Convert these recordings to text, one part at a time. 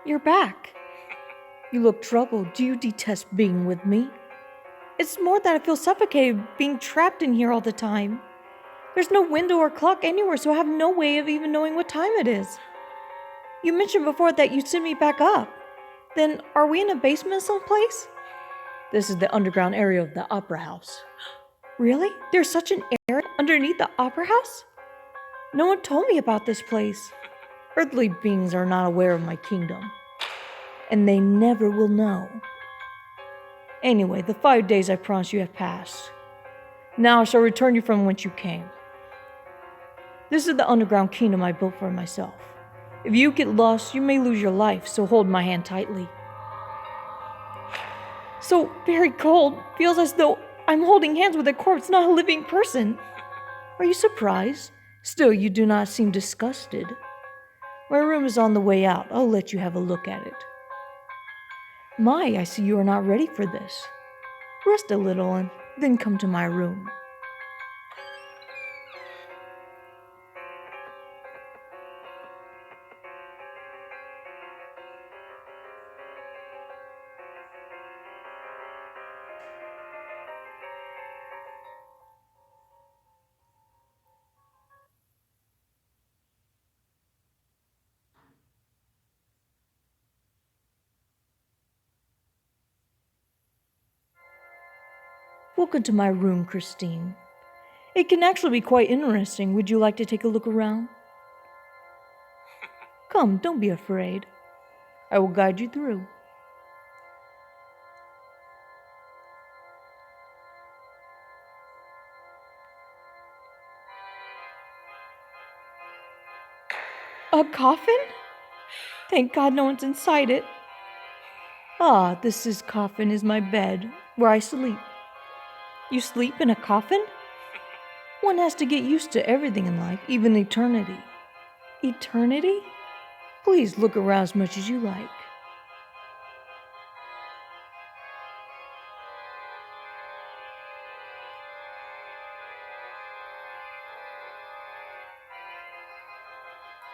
you're back. You look troubled. Do you detest being with me? It's more that I feel suffocated being trapped in here all the time. There's no window or clock anywhere, so I have no way of even knowing what time it is. You mentioned before that you'd send me back up. Then, are we in a basement someplace? This is the underground area of the Opera House. Really? There's such an area underneath the Opera House? No one told me about this place. Earthly beings are not aware of my kingdom. And they never will know. Anyway, the 5 days I promised you have passed. Now I shall return you from whence you came. This is the underground kingdom I built for myself. If you get lost, you may lose your life, so hold my hand tightly. So very cold. Feels as though I'm holding hands with a corpse, not a living person. Are you surprised? Still, you do not seem disgusted. My room is on the way out. I'll let you have a look at it. My, I see you are not ready for this. Rest a little and then come to my room. Welcome to my room, Christine. It can actually be quite interesting. Would you like to take a look around? Come, don't be afraid. I will guide you through. A coffin? Thank God no one's inside it. Ah, this coffin is my bed, where I sleep. You sleep in a coffin? One has to get used to everything in life, even eternity. Eternity? Please look around as much as you like.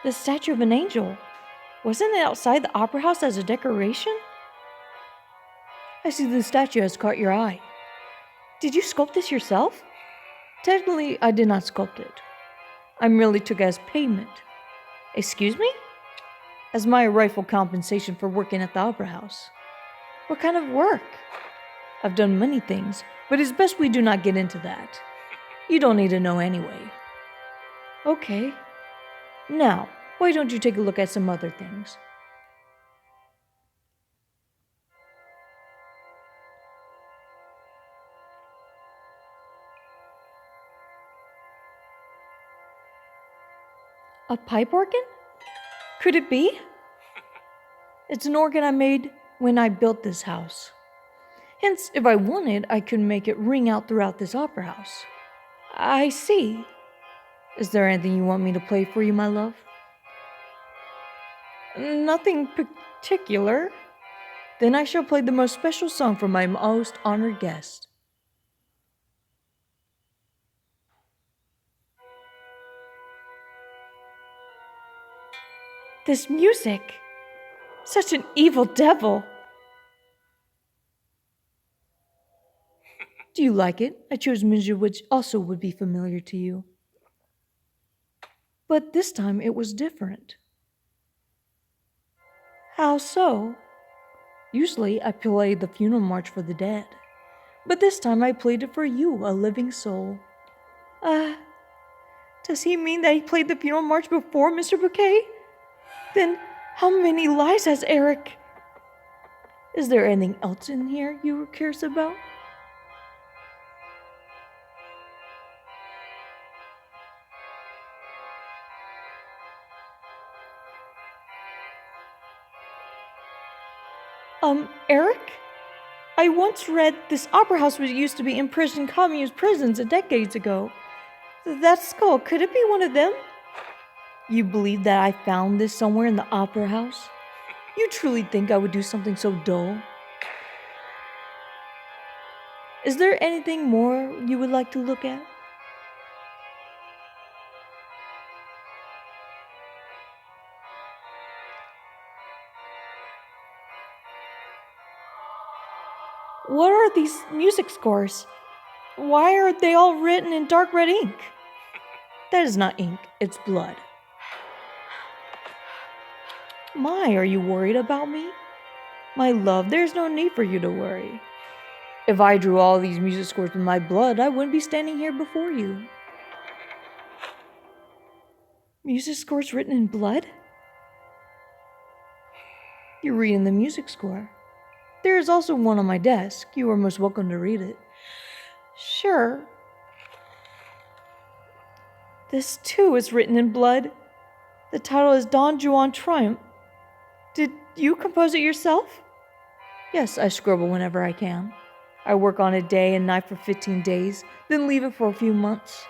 The statue of an angel. Wasn't it outside the opera house as a decoration? I see the statue has caught your eye. Did you sculpt this yourself? Technically, I did not sculpt it. I merely took it as payment. Excuse me? As my rightful compensation for working at the opera house. What kind of work? I've done many things, but it's best we do not get into that. You don't need to know anyway. Okay. Now, why don't you take a look at some other things? A pipe organ? Could it be? It's an organ I made when I built this house. Hence, if I wanted, I could make it ring out throughout this opera house. I see. Is there anything you want me to play for you, my love? Nothing particular. Then I shall play the most special song for my most honored guest. This music. Such an evil devil. Do you like it? I chose music which also would be familiar to you. But this time it was different. How so? Usually I play the funeral march for the dead. But this time I played it for you, a living soul. Does he mean that he played the funeral march before Mr. Bouquet? Then how many lives has Eric? Is there anything else in here you were curious about? Eric? I once read this opera house was used to be imprisoned communist prisons decades ago. That skull, could it be one of them? You believe that I found this somewhere in the opera house? You truly think I would do something so dull? Is there anything more you would like to look at? What are these music scores? Why are they all written in dark red ink? That is not ink, it's blood. My, are you worried about me? My love, there's no need for you to worry. If I drew all these music scores with my blood, I wouldn't be standing here before you. Music scores written in blood? You're reading the music score. There is also one on my desk. You are most welcome to read it. Sure. This too is written in blood. The title is Don Juan Triumph. Did you compose it yourself? Yes, I scribble whenever I can. I work on it day and night for 15 days, then leave it for a few months.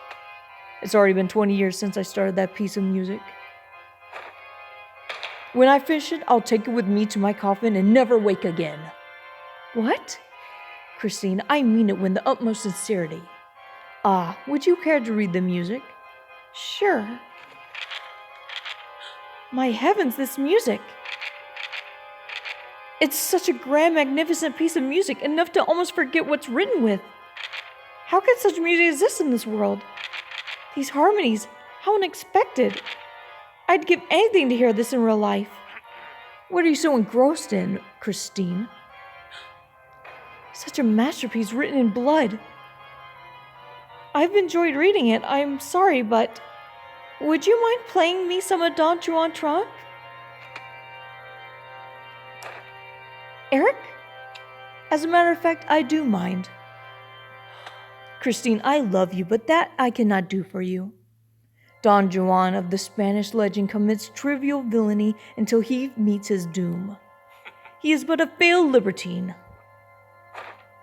It's already been 20 years since I started that piece of music. When I finish it, I'll take it with me to my coffin and never wake again. What? Christine, I mean it with the utmost sincerity. Ah, would you care to read the music? Sure. My heavens, this music! It's such a grand, magnificent piece of music, enough to almost forget what's written with. How could such music exist in this world? These harmonies, how unexpected. I'd give anything to hear this in real life. What are you so engrossed in, Christine? Such a masterpiece written in blood. I've enjoyed reading it. I'm sorry, but would you mind playing me some of Don Juan Triumph? Eric? As a matter of fact, I do mind. Christine, I love you, but that I cannot do for you. Don Juan of the Spanish legend commits trivial villainy until he meets his doom. He is but a failed libertine.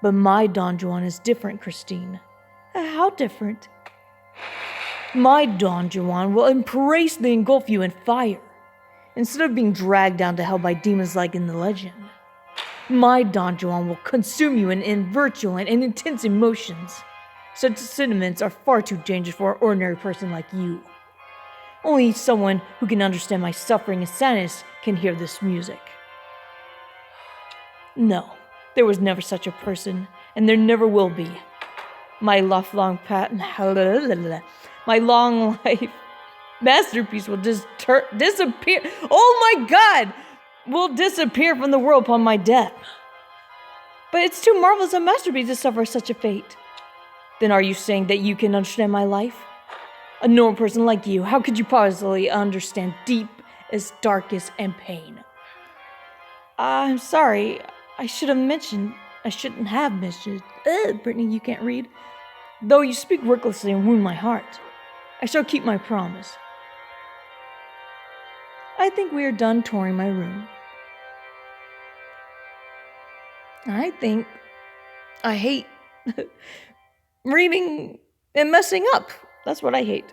But my Don Juan is different, Christine. How different? My Don Juan will embrace engulf you in fire, instead of being dragged down to hell by demons like in the legend. My Don Juan will consume you in virulent and intense emotions. Such sentiments are far too dangerous for an ordinary person like you. Only someone who can understand my suffering and sadness can hear this music. No, there was never such a person, and there never will be. My long life masterpiece will disappear. Oh my God! Will disappear from the world upon my death. But it's too marvelous a masterpiece to suffer such a fate. Then are you saying that you can understand my life? A normal person like you, how could you possibly understand deepest, darkest, and pain? I'm sorry. I shouldn't have mentioned. Brittany, you can't read. Though you speak recklessly and wound my heart, I shall keep my promise. I think we are done touring my room. I think I hate reading and messing up. That's what I hate.